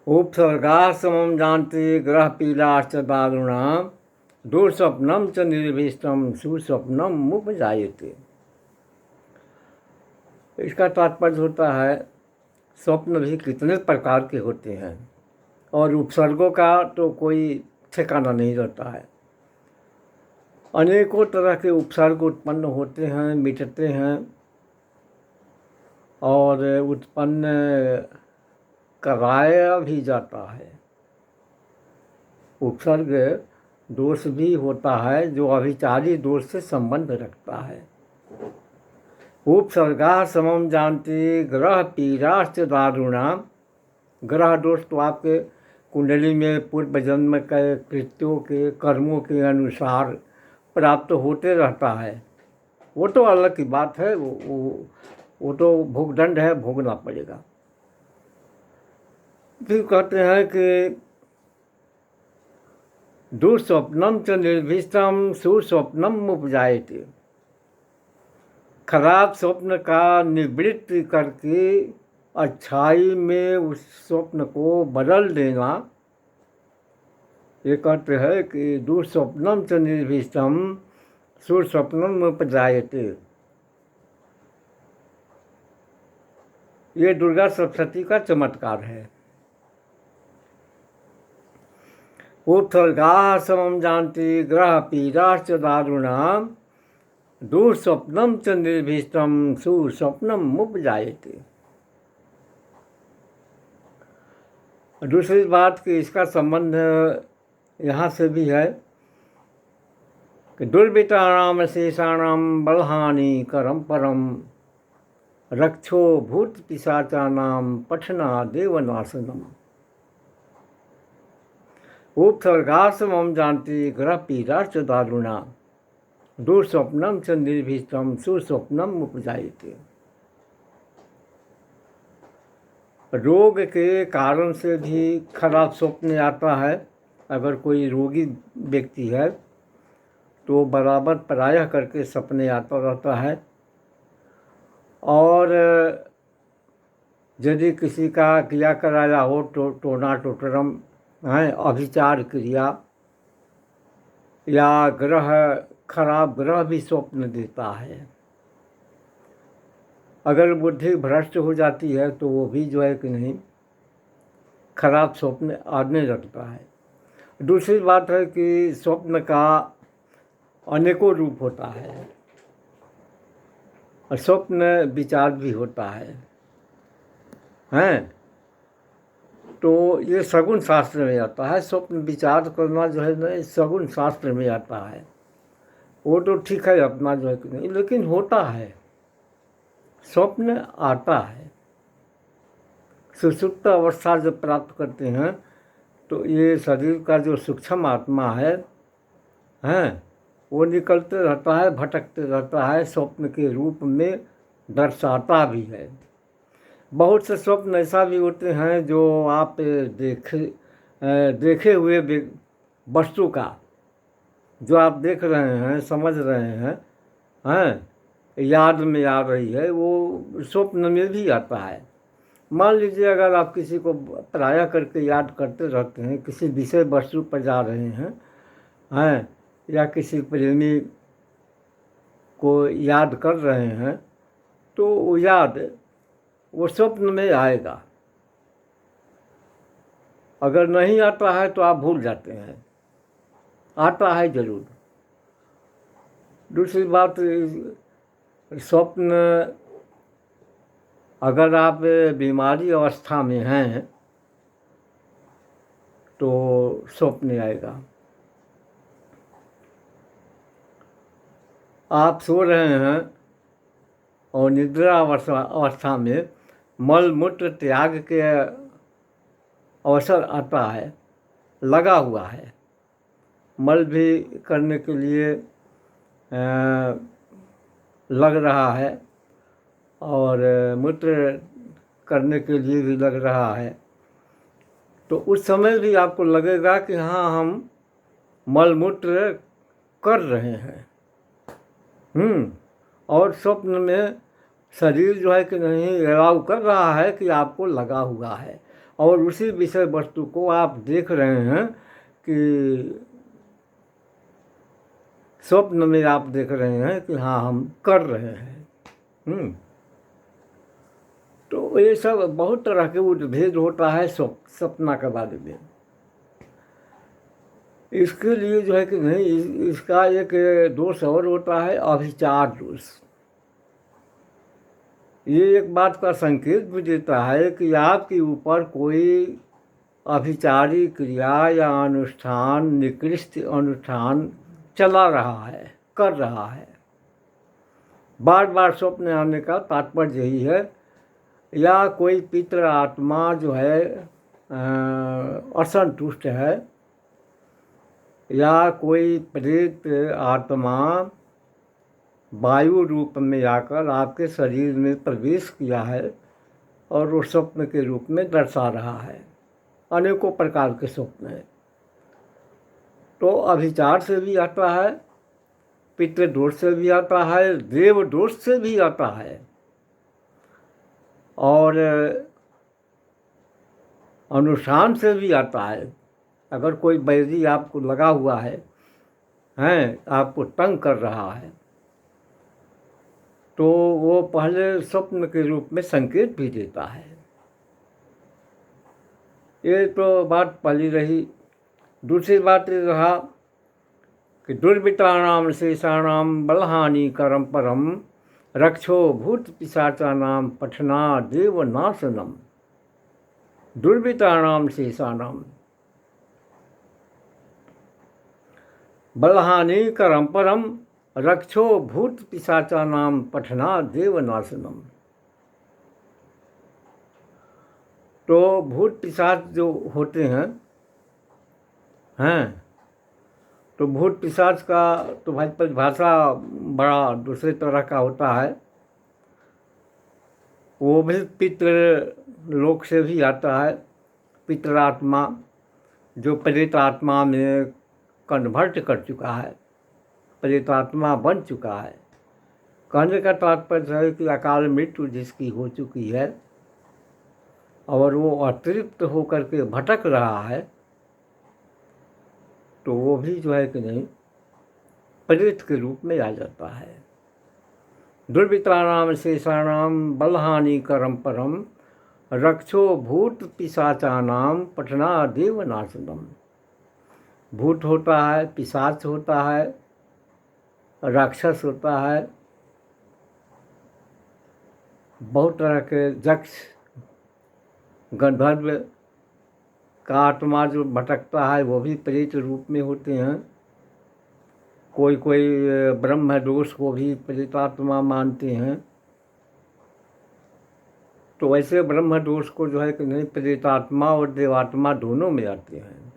उपसर्गाः समं जानति ग्रह पीडाश्च दारुणां दुःस्वप्नं च निर्भीष्टं सुस्वप्नं मुपजायते। इसका तात्पर्य होता है स्वप्न भी कितने प्रकार के होते हैं और उपसर्गों का तो कोई ठिकाना नहीं रहता है। अनेकों तरह के उपसर्ग उत्पन्न होते हैं, मिटते हैं और उत्पन्न कराया भी जाता है। उपसर्ग दोष भी होता है जो अभिचारी दोष से संबंध रखता है। उपसर्गाः समं जानति ग्रह पीडाश्च दारुणां। ग्रह दोष तो आपके कुंडली में पूर्व जन्म के कृत्यों के कर्मों के अनुसार प्राप्त होते रहता है। वो तो अलग की बात है, वो तो भोगदंड है, भोगना पड़ेगा। फिर कहते हैं कि दुःस्वप्नं च निर्भीष्टं सुस्वप्नं उपजायते। खराब स्वप्न का निवृत्ति करके अच्छाई में उस स्वप्न को बदल देना, ये कहते हैं कि दुःस्वप्नं च निर्भीष्टं सुस्वप्नं उपजायते। ये दुर्गा सप्तशती का चमत्कार है। उपसर्गाः समं जानति ग्रह पीडाश्च दारुणां दुःस्वप्नं च निर्भीष्टं सुस्वप्नं उपजायते। दूसरी बात कि इसका संबंध यहाँ से भी है कि दुर्वितानां शेषाणां बलहानि करम परम रक्षो भूत पिशाचानां पठना देवनाशनम। उपसर्गाः समं जानति ग्रह पीडाश्च दारुणां दुःस्वप्नं च निर्भीष्टं सुस्वप्नं उपजायते। रोग के कारण से भी खराब स्वप्न आता है। अगर कोई रोगी व्यक्ति है तो बराबर प्रायः करके सपने आता रहता है। और यदि किसी का किया कराया हो तो टोना टोटरम है, अभिचार क्रिया या ग्रह खराब ग्रह भी स्वप्न देता है। अगर बुद्धि भ्रष्ट हो जाती है तो वो भी जो है कि नहीं खराब स्वप्न आने लगता है। दूसरी बात है कि स्वप्न का अनेकों रूप होता है और स्वप्न विचार भी होता है, हैं? तो ये सगुन शास्त्र में आता है। स्वप्न विचार करना जो है ना सगुन शास्त्र में आता है। वो तो ठीक है अपना जो है कि नहीं, लेकिन होता है, स्वप्न आता है। सुषुप्त अवस्था जब प्राप्त करते हैं तो ये शरीर का जो सूक्ष्म आत्मा है, हैं, वो निकलते रहता है, भटकते रहता है, स्वप्न के रूप में दर्शाता भी है। बहुत से स्वप्न ऐसा भी होते हैं जो आप देखे हुए वस्तु का जो आप देख रहे हैं, समझ रहे हैं, याद में आ रही है, वो स्वप्न में भी आता है। मान लीजिए अगर आप किसी को प्रायः करके याद करते रहते हैं, किसी विषय वस्तु पर जा रहे हैं, या किसी प्रेमी को याद कर रहे हैं तो वो याद वो स्वप्न में आएगा। अगर नहीं आता है तो आप भूल जाते हैं, आता है जरूर। दूसरी बात, स्वप्न अगर आप बीमारी अवस्था में हैं तो स्वप्न आएगा। आप सो रहे हैं और निद्रा अवस्था में मल मूत्र त्याग के अवसर आता है, लगा हुआ है। मल भी करने के लिए लग रहा है और मूत्र करने के लिए भी लग रहा है। तो उस समय भी आपको लगेगा कि हाँ हम मल मूत्र कर रहे हैं। और स्वप्न में शरीर जो है कि नहीं अलाउ कर रहा है कि आपको लगा हुआ है। और उसी विषय वस्तु को आप देख रहे हैं कि स्वप्न में आप देख रहे हैं कि हाँ हम कर रहे हैं। तो ये सब बहुत तरह के उद्भेद होता है सपना के बारे में। इसके लिए जो है कि नहीं, इसका एक दोष और होता है, अभिचार दोष। ये एक बात का संकेत भी देता है कि आपके ऊपर कोई अभिचारी क्रिया या अनुष्ठान, निकृष्ट अनुष्ठान चला रहा है, कर रहा है। बार बार स्वप्न आने का तात्पर्य यही है। या कोई पितृ आत्मा जो है असंतुष्ट है, या कोई प्रेत आत्मा वायु रूप में आकर आपके शरीर में प्रवेश किया है और वो स्वप्न के रूप में दर्शा रहा है। अनेकों प्रकार के स्वप्न हैं। तो अभिचार से भी आता है, पितृदोष से भी आता है, देव दोष से भी आता है, और अनुष्ठान से भी आता है। अगर कोई बैरी आपको लगा हुआ है, आपको तंग कर रहा है, तो वो पहले स्वप्न के रूप में संकेत भी देता है। ये तो बात पहली रही। दूसरी बात ये रहा कि दुर्वृत्तानां शेषाणां बलहानिकरं परम रक्षो भूत पिशाचानां पठना देवनाशनम। दुर्वृत्तानां शेषाणां बलहानिकरं परम रक्षो भूत पिशाचानां पठना देवनाशनम। तो भूत पिशाच जो होते हैं, तो भूत पिशाच का तो भाई परिभाषा बड़ा दूसरे तरह का होता है। वो भी पितृ लोक से भी आता है। पितरात्मा जो प्रेतात्मा में कन्वर्ट कर चुका है, प्रेतात्मा बन चुका है। कहने का तात्पर्य है कि अकाल मृत्यु जिसकी हो चुकी है और वो अतृप्त होकर के भटक रहा है, तो वो भी जो है कि नहीं, प्रेत के रूप में आ जाता है। दुर्वृत्तानां शेषाणां बलहानिकरं परम रक्षो भूत पिशाचानां पठना देवनाशनम। भूत होता है, पिशाच होता है, राक्षस होता है, बहुत तरह के यक्ष गंधर्व का आत्मा जो भटकता है वो भी प्रेत रूप में होते हैं। कोई कोई ब्रह्मदोष को भी प्रेतात्मा मानते हैं। तो ऐसे ब्रह्मदोष को जो है कि नहीं, प्रेतात्मा और देवात्मा दोनों में आते हैं।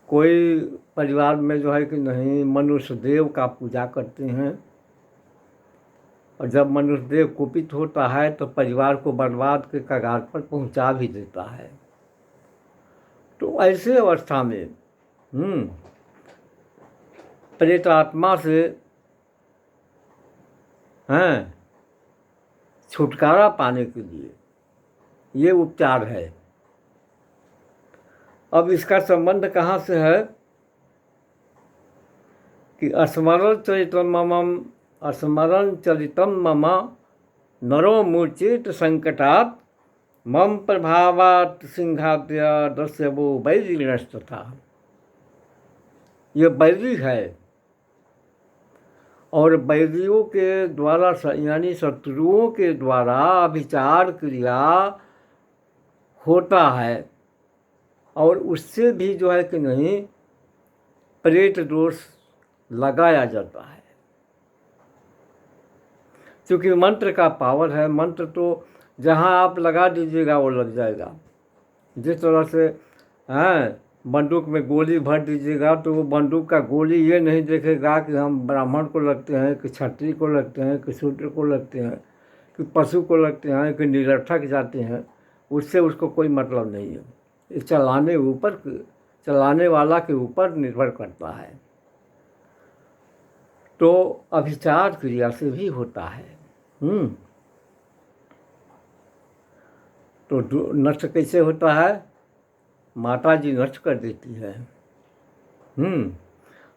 कोई परिवार में जो है कि नहीं, मनुष्य देव का पूजा करते हैं, और जब मनुष्य देव कुपित होता है तो परिवार को बर्बाद के कगार पर पहुंचा भी देता है। तो ऐसे अवस्था में प्रेतात्मा से छुटकारा पाने के लिए ये उपचार है। अब इसका संबंध कहाँ से है कि स्मरण चरितम मम नरो मूर्छित संकटात् मम प्रभावात् सिंहाद्य दस्यवो वैरिणस्तथा। ये वैरी है, और वैरियों के द्वारा यानी शत्रुओं के द्वारा अभिचार क्रिया होता है, और उससे भी जो है कि नहीं, प्रेत दोष लगाया जाता है। क्योंकि मंत्र का पावर है। मंत्र तो जहाँ आप लगा दीजिएगा वो लग जाएगा। जिस तरह से बंदूक में गोली भर दीजिएगा तो वो बंदूक का गोली ये नहीं देखेगा कि हम ब्राह्मण को लगते हैं, कि क्षत्रिय को लगते हैं, कि शूद्र को लगते हैं, कि पशु को लगते हैं, कि निरर्थक जाते हैं। उससे उसको कोई मतलब नहीं है। ये चलाने वाला के ऊपर निर्भर करता है। तो अभिचार क्रिया से भी होता है। तो नष्ट कैसे होता है? माता जी नष्ट कर देती है।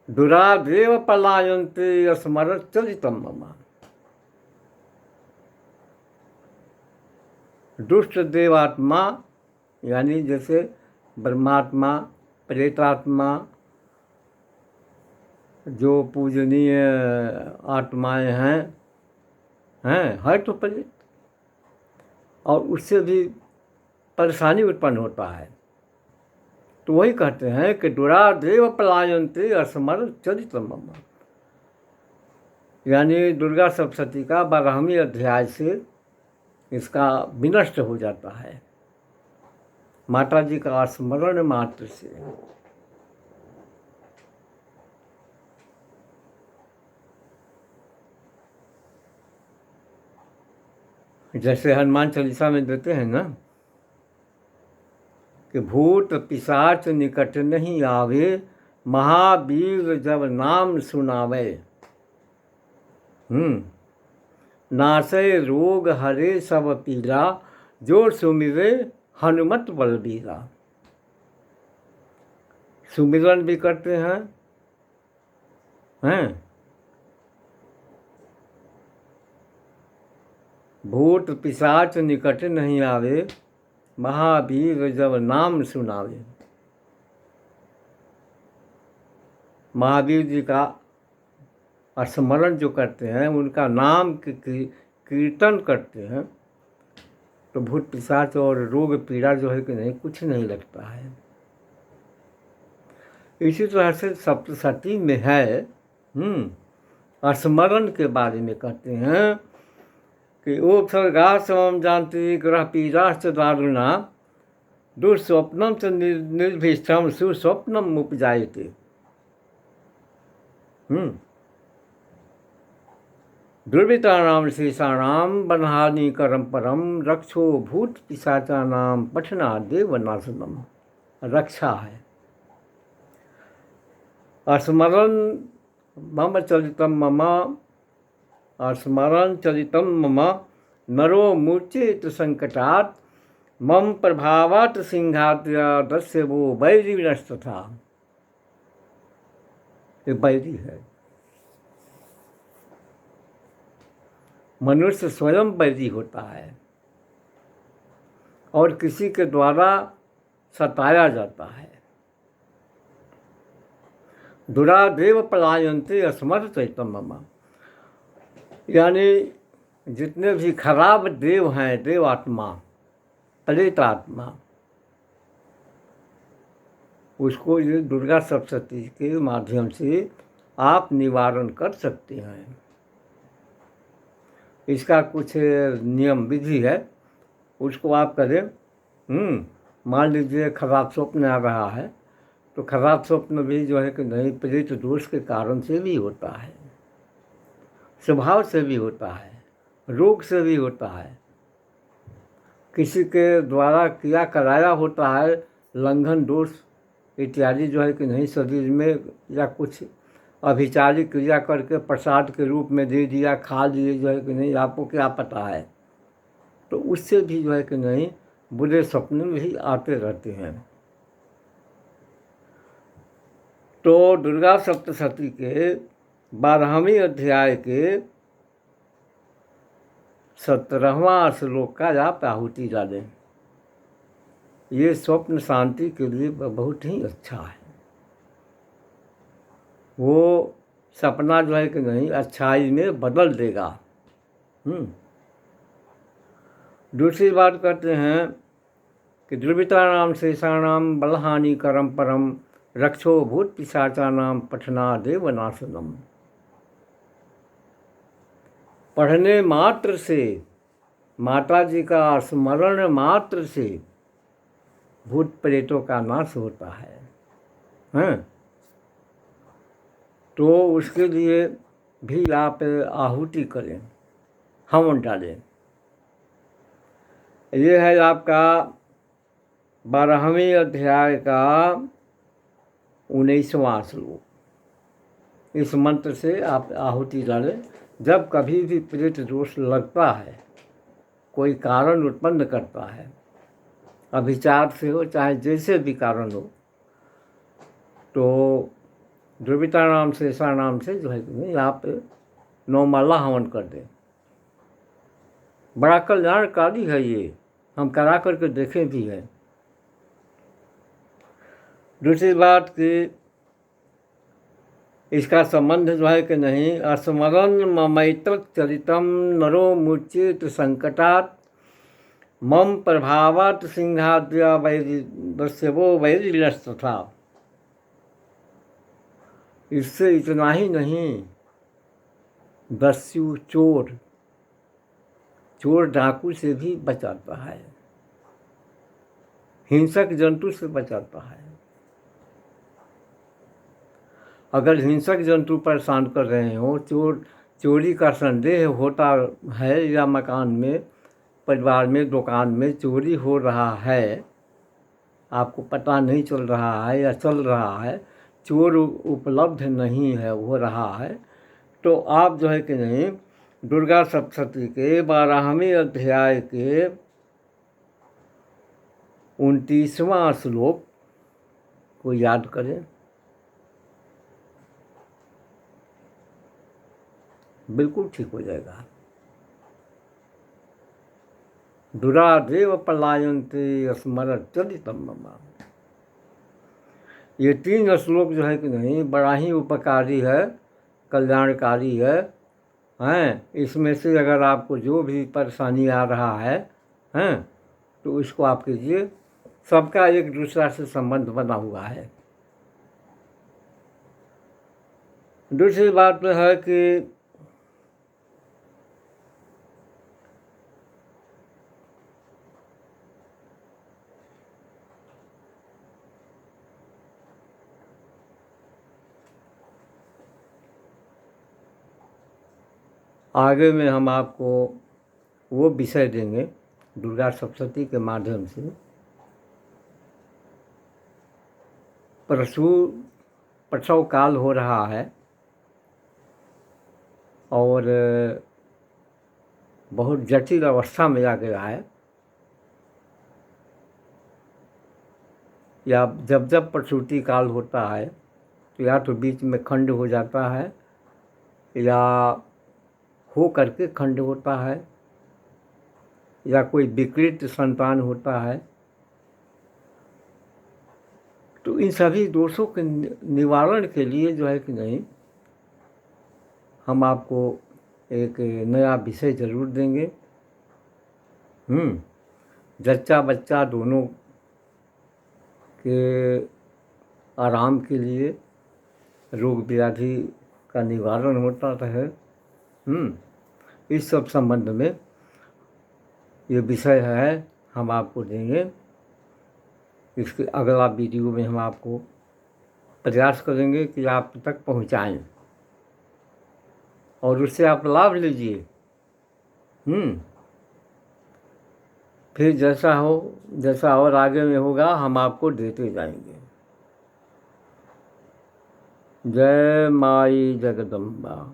दुरादेव पलायन्ते स्मरत चरितम मम। दुष्ट देवात्मा यानी जैसे ब्रह्मात्मा, प्रेतात्मा, जो पूजनीय आत्माएं हैं है तो प्रेत, और उससे भी परेशानी उत्पन्न होता है। तो वही कहते हैं कि दुरादेव पलायन्ते अस्मर चरितम मम, यानी दुर्गा सप्तशती का 12वें अध्याय से इसका विनष्ट हो जाता है माता जी का स्मरण मात्र से। जैसे हनुमान चालीसा में देते हैं ना कि भूत पिशाच निकट नहीं आवे, महावीर जब नाम सुनावे। नासै रोग हरे सब पीरा, जो सुमिरे हनुमत बलबीरा। सुमिरन भी करते हैं भूत पिशाच निकट नहीं आवे, महावीर जब नाम सुनावे। महावीर जी का स्मरण जो करते हैं, उनका नाम कीर्तन करते हैं, तो भूत पिशाच और रोग पीड़ा जो है कि नहीं, कुछ नहीं लगता है। इसी तरह से सप्तशती में है स्मरण के बारे में कहते हैं कि उपसर्गा समम जानती ग्रह पीड़ाश्च दारुणा, दुस्वप्नम च निर्भीष्टम सुस्वप्नम उपजायते। दुर्वृत्तानां शेषाणां बन्हानिकरं परम, रक्षो भूत पिशाचानां पठना देवनाशनम। रक्षा है। स्मरण मम चरितम मम, स्मरण चरितम मम, नरो मूर्छेत संकटात्, मम प्रभावात् सिंहात् दस्य वो वैरी विनष्ट था। ये वैरी है। मनुष्य स्वयं वैरी होता है और किसी के द्वारा सताया जाता है। दुरादेव पलायन्ते अस्मर चैतम मम, यानी जितने भी खराब देव हैं, देवात्मा, प्रेतात्मा, उसको ये दुर्गा सप्तशती के माध्यम से आप निवारण कर सकते हैं। इसका कुछ नियम विधि है, उसको आप करें। मान लीजिए खराब स्वप्न आ रहा है, तो खराब स्वप्न भी जो है कि नहीं, प्रेत दोष के कारण से भी होता है, स्वभाव से भी होता है, रोग से भी होता है, किसी के द्वारा किया कराया होता है, लंघन दोष इत्यादि जो है कि नहीं शरीर में, या कुछ अभिचारिक क्रिया करके प्रसाद के रूप में दे दिया, खा लिए जो है कि नहीं, आपको क्या पता है। तो उससे भी जो है कि नहीं बुरे स्वप्न भी आते रहते हैं। तो दुर्गा सप्तशती के 12वें अध्याय के 17वां श्लोक का आप आहुति डालें। ये स्वप्न शांति के लिए बहुत ही अच्छा है। वो सपना जो है कि नहीं अच्छाई में बदल देगा। दूसरी बात करते हैं कि दुर्वृत्तानां शेषाणां बलहानिकरं परम, रक्षो भूत पिशाचानां पठना देवनाशनम। पढ़ने मात्र से, माता जी का स्मरण मात्र से भूत प्रेतों का नाश होता है। तो उसके लिए भी आप आहुति करें, हवन डालें। ये है आपका 12वें अध्याय का 19वां श्लोक। इस मंत्र से आप आहुति डालें। जब कभी भी प्रेत दोष लगता है, कोई कारण उत्पन्न करता है, अभिचार से हो चाहे जैसे भी कारण हो, तो द्रविता नाम से ऐसा नाम से जो है कि यहाँ पे 9 माला हवन कर दें। बड़ा कल्याणकारी है ये, हम करा करके देखे भी हैं। दूसरी बात कि इसका संबंध जो है कि नहीं, स्मरण ममैतत् चरितम नरो मुच्येत संकटात् मम प्रभावात् सिंहाद्या वैरिदस्यवो वैरिलस्तथा। इससे इतना ही नहीं, दस्यु चोर डाकू से भी बचाता है, हिंसक जंतु से बचाता है। अगर हिंसक जंतु परेशान कर रहे हो, चोरी का संदेह होता है, या मकान में, परिवार में, दुकान में चोरी हो रहा है, आपको पता नहीं चल रहा है या चल रहा है, चोर उपलब्ध नहीं है, हो रहा है, तो आप जो है कि नहीं, दुर्गा सप्तशती के 12वें अध्याय के 29वां श्लोक को याद करें, बिल्कुल ठीक हो जाएगा। दुरादेव पलायन्ते स्मरत् चरितम मम। ये 3 श्लोक जो है कि नहीं, बड़ा ही उपकारी है, कल्याणकारी है। इसमें से अगर आपको जो भी परेशानी आ रहा है, तो इसको आप कीजिए। सबका एक दूसरा से संबंध बना हुआ है। दूसरी बात तो है कि आगे में हम आपको वो विषय देंगे दुर्गा सप्तशती के माध्यम से। प्रसव काल हो रहा है और बहुत जटिल अवस्था में आ गया है, या जब प्रसूति काल होता है तो या तो बीच में खंड हो जाता है, या हो करके खंड होता है, या कोई विकृत संतान होता है। तो इन सभी दोषों के निवारण के लिए जो है कि नहीं, हम आपको एक नया विषय जरूर देंगे। जच्चा बच्चा दोनों के आराम के लिए, रोग व्याधि का निवारण होता रहे, इस सब संबंध में ये विषय है, हम आपको देंगे। इसके अगला वीडियो में हम आपको प्रयास करेंगे कि आप तक पहुंचाएं और उससे आप लाभ लीजिए। फिर जैसा और आगे में होगा, हम आपको देते जाएंगे। जय माई जगदम्बा।